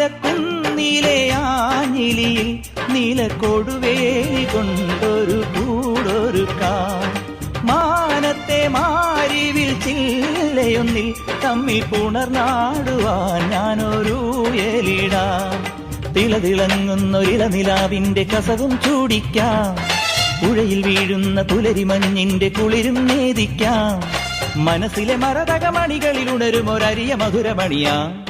നീലക്കുന്നിലെ ആഞ്ഞിലിയിൽ നീലക്കൊടുവേലി കൊണ്ടൊരു കൂടൊരുക്കാം. മാനത്തെ മാരിവിൽ ചില്ലയൊന്നിൽ തമ്മിൽ പുണർന്നാടുവാൻ ഞാനൊരു എലിടാം. തിളതിളങ്ങുന്നൊരിളനിലാവിന്റെ കസവും ചൂടിക്കാം. പുഴയിൽ വീഴുന്ന പുലരിമഞ്ഞിന്റെ കുളിരും നേദിക്കാം. മനസ്സിലെ മരതകമണികളിൽ ഉണരും ഒരരിയ മധുരമണിയാ.